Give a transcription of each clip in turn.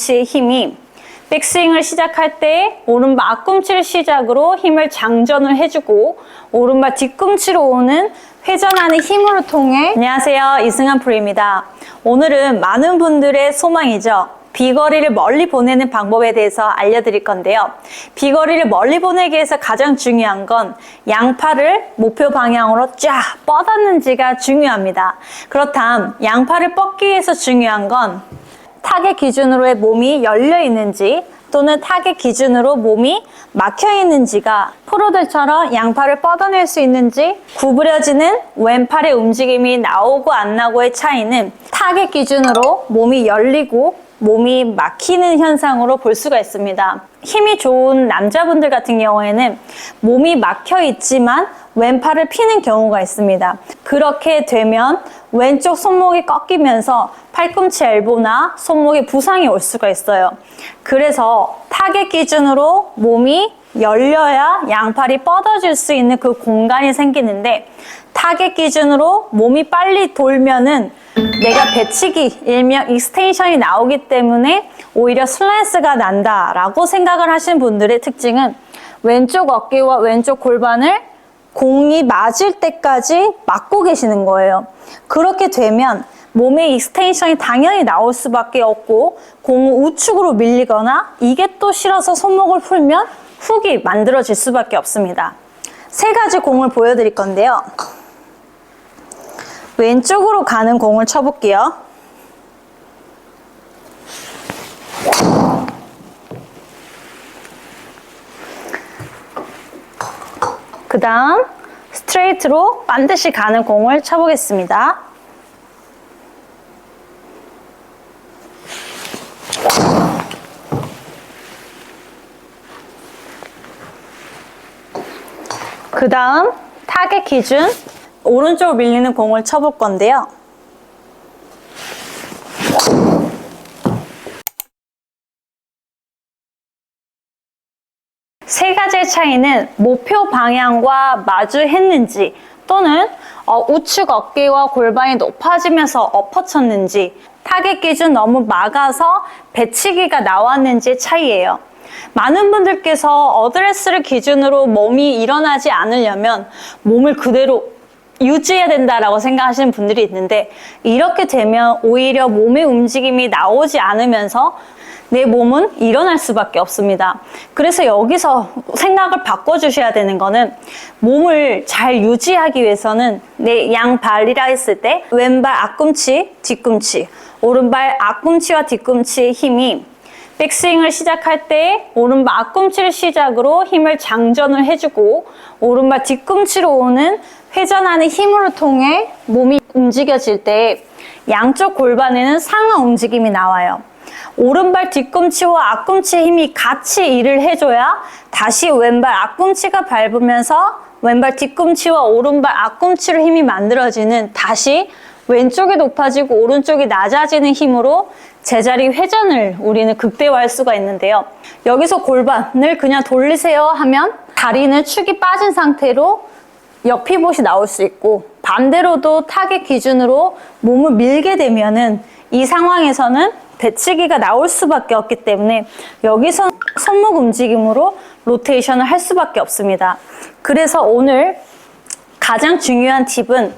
뒤꿈치의 힘이 백스윙을 시작할 때 오른발 앞꿈치를 시작으로 힘을 장전을 해주고 오른발 뒤꿈치로 오는 회전하는 힘으로 통해 안녕하세요, 이승환 프로입니다. 오늘은 많은 분들의 소망이죠. 비거리를 멀리 보내는 방법에 대해서 알려드릴 건데요. 비거리를 멀리 보내기 위해서 가장 중요한 건 양팔을 목표 방향으로 쫙 뻗었는지가 중요합니다. 그렇다면 양팔을 뻗기 위해서 중요한 건 타겟 기준으로의 몸이 열려 있는지 또는 타겟 기준으로 몸이 막혀 있는지가 프로들처럼 양팔을 뻗어낼 수 있는지 구부려지는 왼팔의 움직임이 나오고 안 나고의 차이는 타겟 기준으로 몸이 열리고 몸이 막히는 현상으로 볼 수가 있습니다. 힘이 좋은 남자분들 같은 경우에는 몸이 막혀 있지만 왼팔을 피는 경우가 있습니다. 그렇게 되면 왼쪽 손목이 꺾이면서 팔꿈치 엘보나 손목에 부상이 올 수가 있어요. 그래서 타겟 기준으로 몸이 열려야 양팔이 뻗어질 수 있는 그 공간이 생기는데 타겟 기준으로 몸이 빨리 돌면은 내가 배치기, 일명 익스텐션이 나오기 때문에 오히려 슬라이스가 난다라고 생각을 하시는 분들의 특징은 왼쪽 어깨와 왼쪽 골반을 공이 맞을 때까지 막고 계시는 거예요. 그렇게 되면 몸의 익스텐션이 당연히 나올 수밖에 없고 공은 우측으로 밀리거나 이게 또 싫어서 손목을 풀면 훅이 만들어질 수밖에 없습니다. 세 가지 공을 보여드릴 건데요. 왼쪽으로 가는 공을 쳐볼게요. 그 다음 스트레이트로 반드시 가는 공을 쳐보겠습니다. 그 다음 타겟 기준 오른쪽으로 밀리는 공을 쳐볼 건데요. 세 가지의 차이는 목표 방향과 마주했는지 또는 우측 어깨와 골반이 높아지면서 엎어쳤는지 타겟 기준 너무 막아서 배치기가 나왔는지의 차이예요. 많은 분들께서 어드레스를 기준으로 몸이 일어나지 않으려면 몸을 그대로 유지해야 된다라고 생각하시는 분들이 있는데 이렇게 되면 오히려 몸의 움직임이 나오지 않으면서 내 몸은 일어날 수밖에 없습니다. 그래서 여기서 생각을 바꿔주셔야 되는 거는 몸을 잘 유지하기 위해서는 내 양발이라 했을 때 왼발 앞꿈치, 뒤꿈치, 오른발 앞꿈치와 뒤꿈치의 힘이 백스윙을 시작할 때 오른발 앞꿈치를 시작으로 힘을 장전을 해주고 오른발 뒤꿈치로 오는 회전하는 힘으로 통해 몸이 움직여질 때 양쪽 골반에는 상하 움직임이 나와요. 오른발 뒤꿈치와 앞꿈치의 힘이 같이 일을 해줘야 다시 왼발 앞꿈치가 밟으면서 왼발 뒤꿈치와 오른발 앞꿈치로 힘이 만들어지는 다시 왼쪽이 높아지고 오른쪽이 낮아지는 힘으로 제자리 회전을 우리는 극대화할 수가 있는데요. 여기서 골반을 그냥 돌리세요 하면 다리는 축이 빠진 상태로 역피봇이 나올 수 있고 반대로도 타겟 기준으로 몸을 밀게 되면은 이 상황에서는 배치기가 나올 수밖에 없기 때문에 여기서 손목 움직임으로 로테이션을 할 수밖에 없습니다. 그래서 오늘 가장 중요한 팁은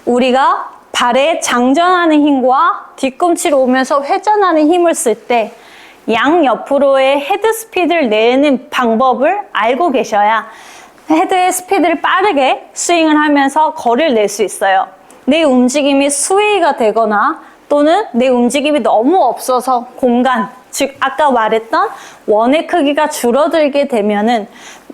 우리가 발에 장전하는 힘과 뒤꿈치로 오면서 회전하는 힘을 쓸 때 양옆으로의 헤드 스피드를 내는 방법을 알고 계셔야 헤드의 스피드를 빠르게 스윙을 하면서 거리를 낼 수 있어요. 내 움직임이 스웨이가 되거나 또는 내 움직임이 너무 없어서 공간, 즉 아까 말했던 원의 크기가 줄어들게 되면은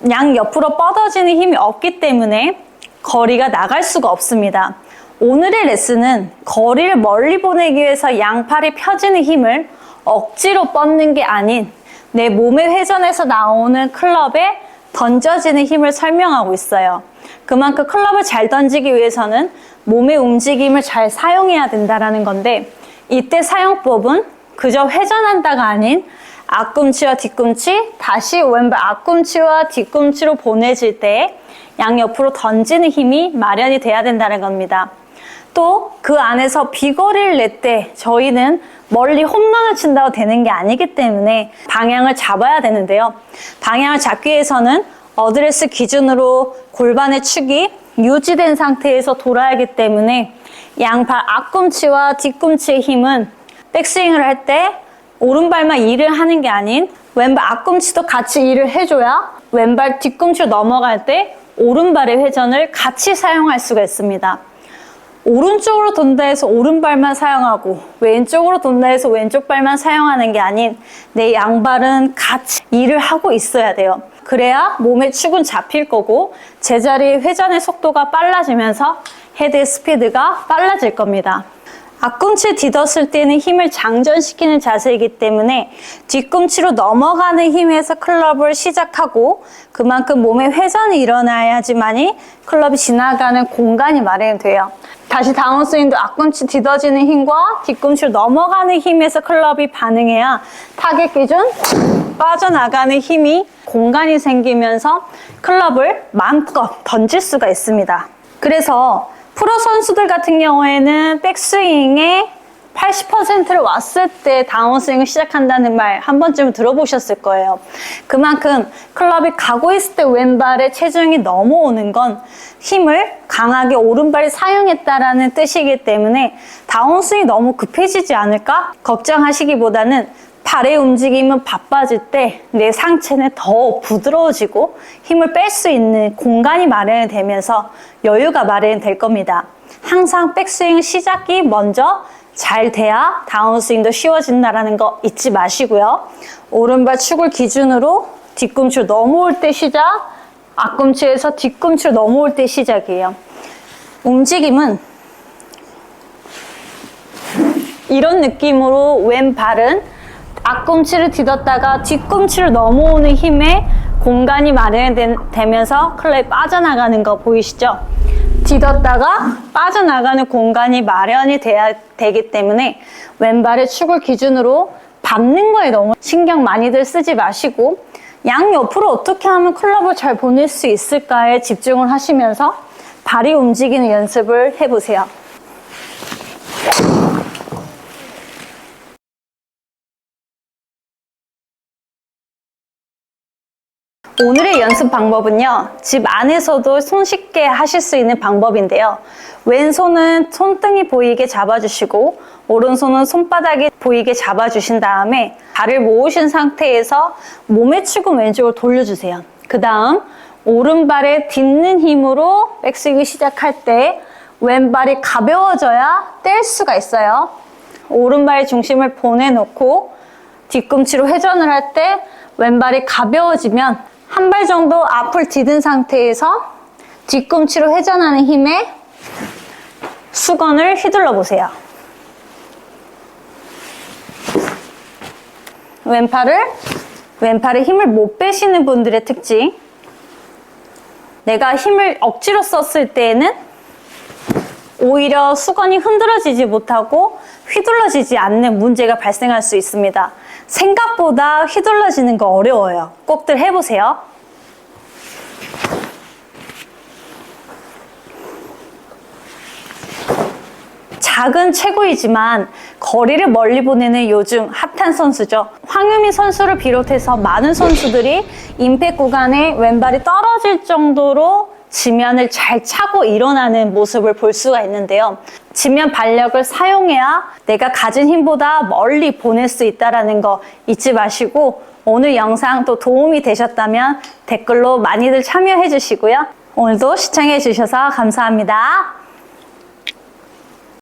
양옆으로 뻗어지는 힘이 없기 때문에 거리가 나갈 수가 없습니다. 오늘의 레슨은 거리를 멀리 보내기 위해서 양팔이 펴지는 힘을 억지로 뻗는 게 아닌 내 몸의 회전에서 나오는 클럽에 던져지는 힘을 설명하고 있어요. 그만큼 클럽을 잘 던지기 위해서는 몸의 움직임을 잘 사용해야 된다는 건데 이때 사용법은 그저 회전한다가 아닌 앞꿈치와 뒤꿈치, 다시 왼발 앞꿈치와 뒤꿈치로 보내질 때 양옆으로 던지는 힘이 마련이 돼야 된다는 겁니다. 또 그 안에서 비거리를 낼 때 저희는 멀리 홈런을 친다고 되는 게 아니기 때문에 방향을 잡아야 되는데요. 방향을 잡기 위해서는 어드레스 기준으로 골반의 축이 유지된 상태에서 돌아야 하기 때문에 양발 앞꿈치와 뒤꿈치의 힘은 백스윙을 할 때 오른발만 일을 하는 게 아닌 왼발 앞꿈치도 같이 일을 해줘야 왼발 뒤꿈치로 넘어갈 때 오른발의 회전을 같이 사용할 수가 있습니다. 오른쪽으로 돈다 해서 오른발만 사용하고 왼쪽으로 돈다 해서 왼쪽 발만 사용하는 게 아닌 내 양발은 같이 일을 하고 있어야 돼요. 그래야 몸의 축은 잡힐 거고 제자리 회전의 속도가 빨라지면서 헤드의 스피드가 빨라질 겁니다. 앞꿈치 디뎠을 때는 힘을 장전시키는 자세이기 때문에 뒤꿈치로 넘어가는 힘에서 클럽을 시작하고 그만큼 몸의 회전이 일어나야지만이 클럽이 지나가는 공간이 마련돼요. 다시 다운스윙도 앞꿈치 디뎌지는 힘과 뒤꿈치로 넘어가는 힘에서 클럽이 반응해야 타겟 기준 빠져나가는 힘이 공간이 생기면서 클럽을 마음껏 던질 수가 있습니다. 그래서 프로 선수들 같은 경우에는 백스윙에 80%를 왔을 때 다운스윙을 시작한다는 말 한 번쯤은 들어보셨을 거예요. 그만큼 클럽이 가고 있을 때 왼발에 체중이 넘어오는 건 힘을 강하게 오른발이 사용했다라는 뜻이기 때문에 다운스윙이 너무 급해지지 않을까 걱정하시기보다는 발의 움직임은 바빠질 때 내 상체는 더 부드러워지고 힘을 뺄 수 있는 공간이 마련이 되면서 여유가 마련이 될 겁니다. 항상 백스윙 시작이 먼저 잘 돼야 다운스윙도 쉬워진다는 거 잊지 마시고요. 오른발 축을 기준으로 뒤꿈치로 넘어올 때 시작, 앞꿈치에서 뒤꿈치로 넘어올 때 시작이에요. 움직임은 이런 느낌으로 왼발은 앞꿈치를 디뎠다가 뒤꿈치로 넘어오는 힘에 공간이 마련되면서 클럽이 빠져나가는 거 보이시죠? 디뎠다가 빠져나가는 공간이 마련이 돼야 되기 때문에 왼발의 축을 기준으로 밟는 거에 너무 신경 많이들 쓰지 마시고 양옆으로 어떻게 하면 클럽을 잘 보낼 수 있을까에 집중을 하시면서 발이 움직이는 연습을 해보세요. 오늘의 연습 방법은요, 집 안에서도 손쉽게 하실 수 있는 방법인데요. 왼손은 손등이 보이게 잡아주시고 오른손은 손바닥이 보이게 잡아주신 다음에 발을 모으신 상태에서 몸의 축은 왼쪽으로 돌려주세요. 그 다음 오른발에 딛는 힘으로 백스윙을 시작할 때 왼발이 가벼워져야 뗄 수가 있어요. 오른발의 중심을 보내놓고 뒤꿈치로 회전을 할 때 왼발이 가벼워지면 한 발 정도 앞을 디딘 상태에서 뒤꿈치로 회전하는 힘에 수건을 휘둘러 보세요. 왼팔에 힘을 못 빼시는 분들의 특징. 내가 힘을 억지로 썼을 때에는 오히려 수건이 흔들어지지 못하고 휘둘러지지 않는 문제가 발생할 수 있습니다. 생각보다 휘둘러지는 거 어려워요. 꼭들 해보세요. 작은 체구이지만 거리를 멀리 보내는 요즘 핫한 선수죠. 황유미 선수를 비롯해서 많은 선수들이 임팩 구간에 왼발이 떨어질 정도로 지면을 잘 차고 일어나는 모습을 볼 수가 있는데요. 지면 발력을 사용해야 내가 가진 힘보다 멀리 보낼 수 있다는 거 잊지 마시고 오늘 영상 또 도움이 되셨다면 댓글로 많이들 참여해 주시고요. 오늘도 시청해 주셔서 감사합니다.